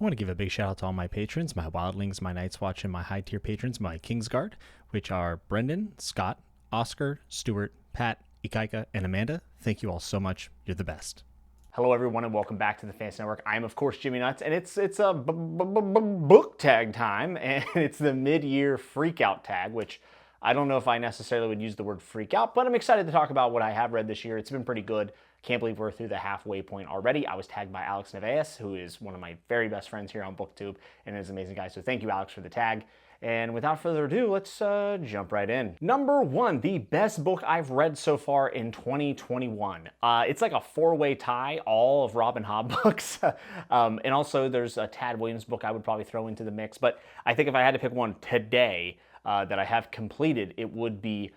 I want to give a big shout out to all my patrons, my Wildlings, my Night's Watch, and my high tier patrons, my Kingsguard, which are Brendan, Scott, Oscar, Stuart, Pat, Ikaika, and Amanda. Thank you all so much. You're the best. Hello, everyone, and welcome back to the Fantasy Network. I am, of course, Jimmy Nuts, and it's a book tag time, and it's the mid-year freakout tag, which I don't know if I necessarily would use the word freak out, but I'm excited to talk about what I have read this year. It's been pretty good. Can't believe we're through the halfway point already. I was tagged by Alex Nevaez, who is one of my very best friends here on BookTube, and is an amazing guy. So thank you, Alex, for the tag. And without further ado, let's jump right in. Number one, the best book I've read so far in 2021. It's like a four-way tie, all of Rob and Hobb books. And also there's a Tad Williams book I would probably throw into the mix. But I think if I had to pick one today that I have completed, it would be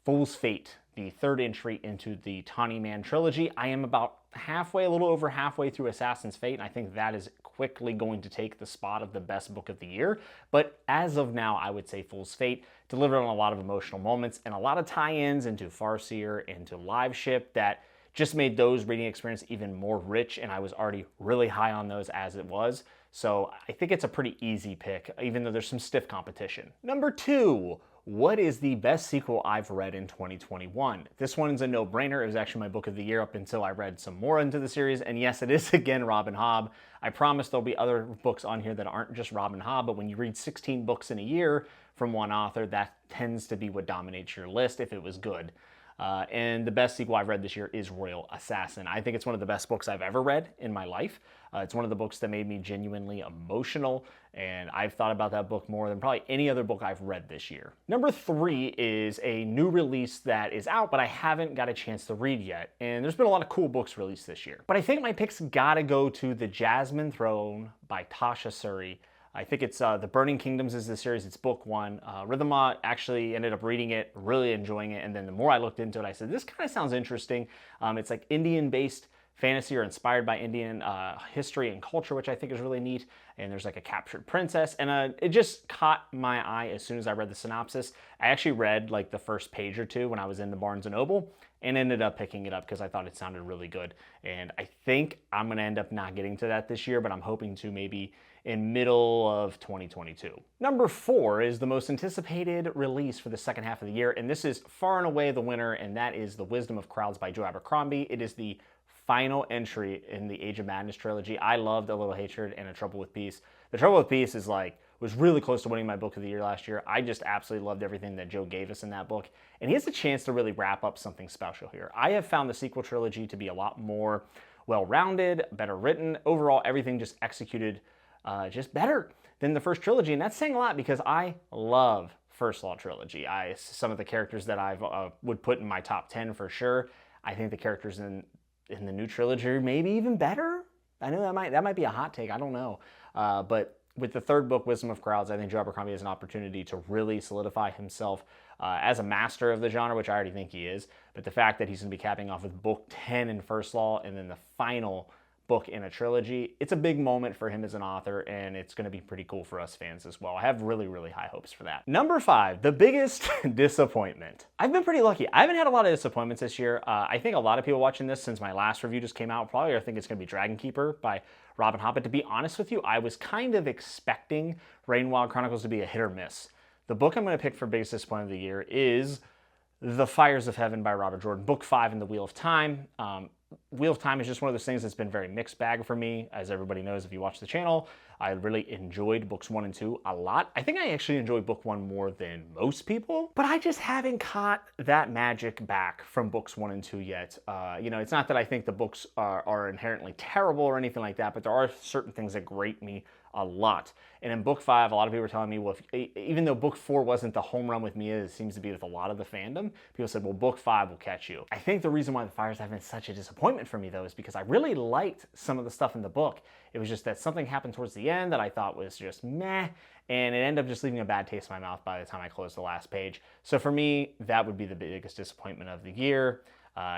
Fool's Fate, the third entry into the Tawny Man trilogy. I am about halfway, a little over halfway through Assassin's Fate, and I think that is quickly going to take the spot of the best book of the year. But as of now, I would say Fool's Fate delivered on a lot of emotional moments and a lot of tie-ins into Farseer, into Live Ship that just made those reading experience even more rich, and I was already really high on those as it was. So I think it's a pretty easy pick, even though there's some stiff competition. Number two, what is the best sequel I've read in 2021? This one's a no-brainer. It was actually my book of the year up until I read some more into the series. And yes, it is again Rob and Hobb. I promise there'll be other books on here that aren't just Rob and Hobb, but when you read 16 books in a year from one author, that tends to be what dominates your list if it was good. And the best sequel I've read this year is Royal Assassin. I think it's one of the best books I've ever read in my life. It's one of the books that made me genuinely emotional, and I've thought about that book more than probably any other book I've read this year. Number three is a new release that is out, but I haven't got a chance to read yet. And there's been a lot of cool books released this year. But I think my pick's gotta go to The Jasmine Throne by Tasha Suri. I think it's The Burning Kingdoms is the series. It's book one. Rhythma actually ended up reading it, really enjoying it. And then the more I looked into it, I said, this kind of sounds interesting. It's like Indian-based fantasy or inspired by Indian history and culture, which I think is really neat. And there's like a captured princess. And it just caught my eye as soon as I read the synopsis. I actually read like the first page or two when I was in the Barnes & Noble and ended up picking it up because I thought it sounded really good. And I think I'm going to end up not getting to that this year, but I'm hoping to maybe in middle of 2022. Number four is the most anticipated release for the second half of the year, and this is far and away the winner, and that is The Wisdom of Crowds by Joe Abercrombie. It is the final entry in the Age of Madness trilogy. I loved A Little Hatred and A Trouble with Peace. The Trouble with Peace was really close to winning my book of the year last year. I just absolutely loved everything that Joe gave us in that book, and he has a chance to really wrap up something special here. I have found the sequel trilogy to be a lot more well-rounded, better written. Overall, everything just executed just better than the first trilogy, and that's saying a lot because I love First Law trilogy. Some of the characters that I would put in my top 10 for sure. I think the characters in the new trilogy are maybe even better. I know that might be a hot take. I don't know, but with the third book, Wisdom of Crowds, I think Joe Abercrombie has an opportunity to really solidify himself as a master of the genre, which I already think he is. But the fact that he's going to be capping off with book 10 in First Law and then the final book in a trilogy, it's a big moment for him as an author, and it's going to be pretty cool for us fans as well. I have really, really high hopes for that. Number five, the biggest disappointment. I've been pretty lucky. I haven't had a lot of disappointments this year. I think a lot of people watching this since my last review just came out probably think it's going to be Dragon Keeper by Rob and Hobb. But to be honest with you, I was kind of expecting Rainwild Chronicles to be a hit or miss. The book I'm going to pick for biggest disappointment of the year is The Fires of Heaven by Robert Jordan, book 5 in the Wheel of Time. Wheel of Time is just one of those things that's been very mixed bag for me. As everybody knows, if you watch the channel, I really enjoyed books 1 and 2 a lot. I think I actually enjoyed book 1 more than most people, but I just haven't caught that magic back from books 1 and 2 yet. It's not that I think the books are inherently terrible or anything like that, but there are certain things that grate me a lot. And in book 5, a lot of people were telling me, well, even though book 4 wasn't the home run with me, as it seems to be with a lot of the fandom, people said, well, book 5 will catch you. I think the reason why The Fires have been such a disappointment for me, though, is because I really liked some of the stuff in the book. It was just that something happened towards the end that I thought was just meh, and it ended up just leaving a bad taste in my mouth by the time I closed the last page. So for me, that would be the biggest disappointment of the year.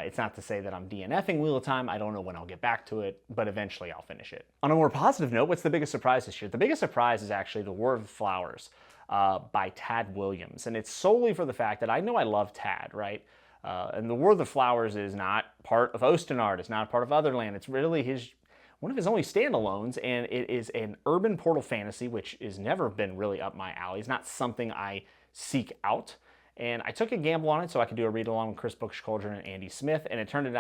It's not to say that I'm DNFing Wheel of Time. I don't know when I'll get back to it, but eventually I'll finish it. On a more positive note, what's the biggest surprise this year? The biggest surprise is actually The War of the Flowers by Tad Williams. And it's solely for the fact that I know I love Tad, right? And The War of the Flowers is not part of Ostenard. It's not part of Otherland. It's really one of his only standalones, and it is an urban portal fantasy, which has never been really up my alley. It's not something I seek out. And I took a gamble on it so I could do a read along with Chris Bookscaldron and Andy Smith, and it turned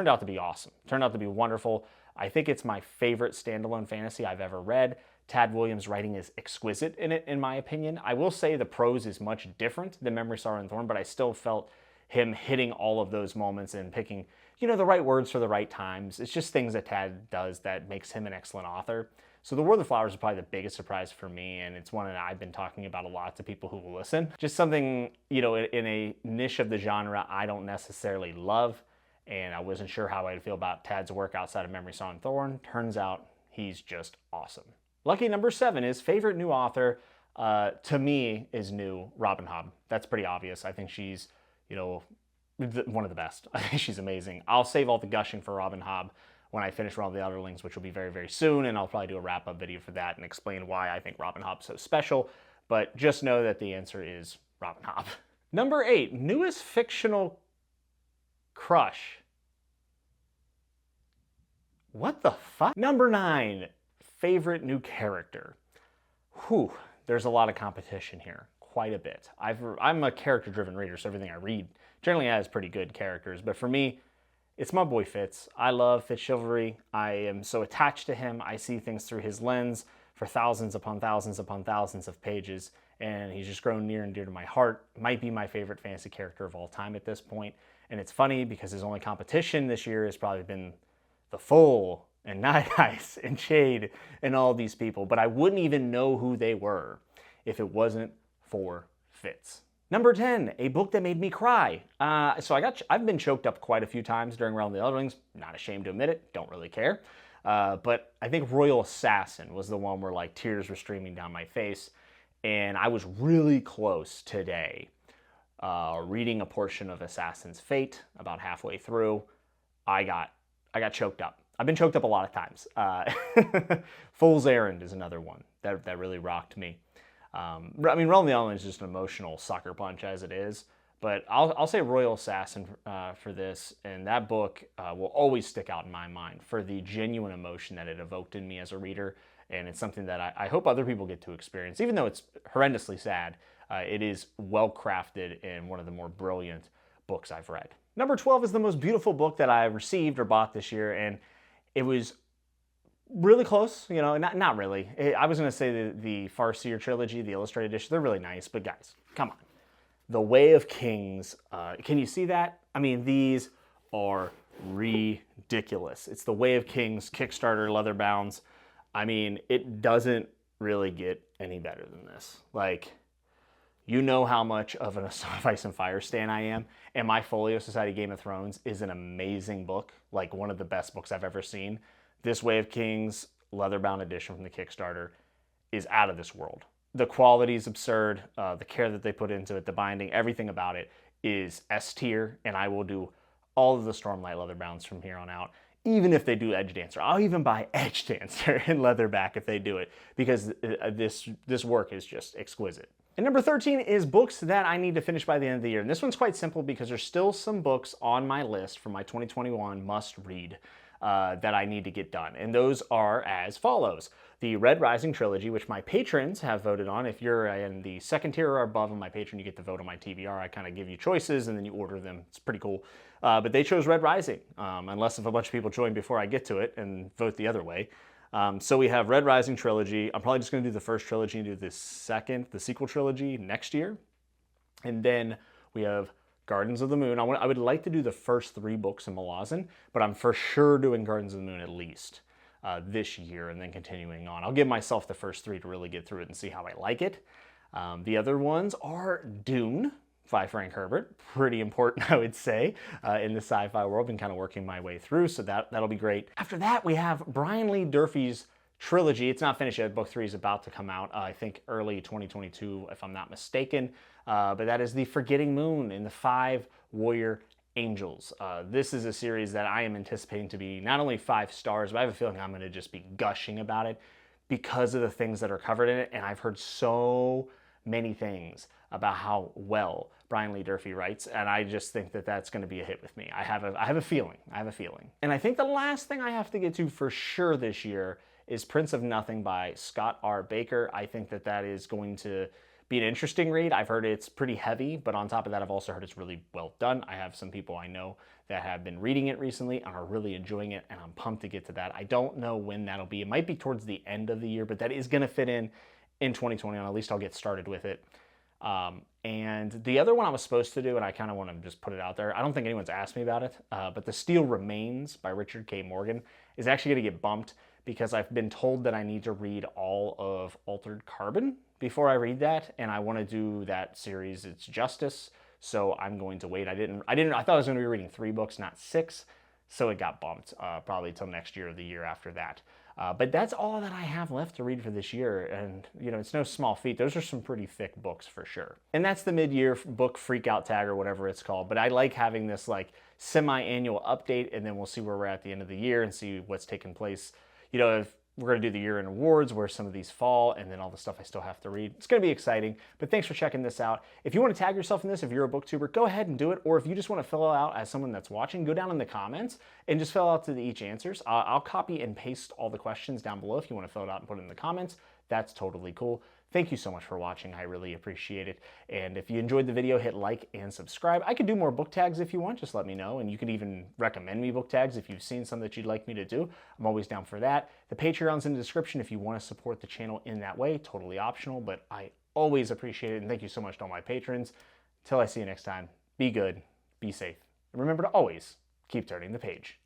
out to be awesome. It turned out to be wonderful. I think it's my favorite standalone fantasy I've ever read. Tad Williams' writing is exquisite in it, in my opinion. I will say the prose is much different than Memory, Sorrow, and Thorn, but I still felt him hitting all of those moments and picking, the right words for the right times. It's just things that Tad does that makes him an excellent author. So The War of the Flowers is probably the biggest surprise for me, and it's one that I've been talking about a lot to people who will listen. Just something, in a niche of the genre I don't necessarily love, and I wasn't sure how I'd feel about Tad's work outside of Memory, Sorrow, and Thorn. Turns out he's just awesome. Lucky number 7 is favorite new author. To me, is new Robin Hobb. That's pretty obvious. I think she's, one of the best. I think she's amazing. I'll save all the gushing for Robin Hobb when I finish Realm of the Elderlings, which will be very, very soon, and I'll probably do a wrap-up video for that and explain why I think Robin Hobb's so special. But just know that the answer is Robin Hobb. Number 8, newest fictional crush. What the fuck? Number 9, favorite new character. Whew, there's a lot of competition here, quite a bit. I'm a character-driven reader, so everything I read generally has pretty good characters, but for me, it's my boy Fitz. I love Fitz Chivalry. I am so attached to him. I see things through his lens for thousands upon thousands upon thousands of pages, and he's just grown near and dear to my heart. Might be my favorite fantasy character of all time at this point, and it's funny because his only competition this year has probably been The Fool and Night Ice and Shade and all these people, but I wouldn't even know who they were if it wasn't for Fitz. Number 10, a book that made me cry. I've been choked up quite a few times during Realm of the Elderlings. Not ashamed to admit it, don't really care. But I think Royal Assassin was the one where tears were streaming down my face, and I was really close today. Reading a portion of Assassin's Fate, about halfway through, I got choked up. I've been choked up a lot of times. Fool's Errand is another one that really rocked me. Realm of the Elderlings is just an emotional sucker punch as it is, but I'll say Royal Assassin for this, and that book will always stick out in my mind for the genuine emotion that it evoked in me as a reader, and it's something that I hope other people get to experience. Even though it's horrendously sad, it is well crafted and one of the more brilliant books I've read. Number 12 is the most beautiful book that I received or bought this year, and it was really close, not really. I was going to say the Farseer trilogy, the illustrated edition, they're really nice, but guys, come on. The Way of Kings, can you see that? I mean, these are ridiculous. It's The Way of Kings, Kickstarter, leatherbounds. I mean, it doesn't really get any better than this. You know how much of a Song of Ice and Fire stan I am, and my Folio Society Game of Thrones is an amazing book, one of the best books I've ever seen. This Way of Kings leatherbound edition from the Kickstarter is out of this world. The quality is absurd. The care that they put into it, the binding, everything about it is S tier, and I will do all of the Stormlight leatherbounds from here on out. Even if they do Edge Dancer, I'll even buy Edge Dancer in leatherback if they do it, because this work is just exquisite. And number 13 is books that I need to finish by the end of the year. And this one's quite simple because there's still some books on my list for my 2021 must read that I need to get done. And those are as follows. The Red Rising trilogy, which my patrons have voted on. If you're in the second tier or above on my patron, you get to vote on my TBR. I kind of give you choices and then you order them. It's pretty cool. But they chose Red Rising, unless if a bunch of people join before I get to it and vote the other way. So we have Red Rising trilogy. I'm probably just going to do the first trilogy and do the sequel trilogy next year. And then we have Gardens of the Moon. I would like to do the first 3 books in Malazan, but I'm for sure doing Gardens of the Moon at least this year and then continuing on. I'll give myself the first 3 to really get through it and see how I like it. The other ones are Dune by Frank Herbert. Pretty important, I would say, in the sci-fi world. Been kind of working my way through, so that'll be great. After that, we have Brian Lee Durfee's trilogy. It's not finished yet. Book 3 is about to come out, I think early 2022, if I'm not mistaken. But that is The Forgetting Moon and the 5 Warrior Angels. This is a series that I am anticipating to be not only 5 stars, but I have a feeling I'm going to just be gushing about it because of the things that are covered in it. And I've heard so many things about how well Brian Lee Durfee writes, and I just think that that's going to be a hit with me. I have a feeling. And I think the last thing I have to get to for sure this year is Prince of Nothing by Scott R. Baker. I think that that is going to be an interesting read. I've heard it's pretty heavy, but on top of that, I've also heard it's really well done. I have some people I know that have been reading it recently and are really enjoying it, and I'm pumped to get to that. I don't know when that'll be. It might be towards the end of the year, but that is going to fit in 2020, and at least I'll get started with it. And the other one I was supposed to do, and I kind of want to just put it out there, I don't think anyone's asked me about it, but The Steel Remains by Richard K. Morgan is actually going to get bumped because I've been told that I need to read all of Altered Carbon before I read that, and I want to do that series its justice, so I'm going to wait. I thought I was going to be reading 3 books, not 6, so it got bumped probably till next year or the year after that. But that's all that I have left to read for this year, and you know, it's no small feat. Those are some pretty thick books for sure. And that's the mid-year book freakout tag or whatever it's called. But I like having this like semi-annual update, and then we'll see where we're at the end of the year and see what's taken place. You know, if we're going to do the year in awards, where some of these fall, and then all the stuff I still have to read. It's going to be exciting, but thanks for checking this out. If you want to tag yourself in this, if you're a booktuber, go ahead and do it. Or if you just want to fill it out as someone that's watching, go down in the comments and just fill out to each answers. I'll copy and paste all the questions down below if you want to fill it out and put it in the comments. That's totally cool. Thank you so much for watching. I really appreciate it. And if you enjoyed the video, hit like and subscribe. I could do more book tags if you want. Just let me know. And you could even recommend me book tags if you've seen some that you'd like me to do. I'm always down for that. The Patreon's in the description if you want to support the channel in that way. Totally optional, but I always appreciate it. And thank you so much to all my patrons. Till I see you next time, be good, be safe. And remember to always keep turning the page.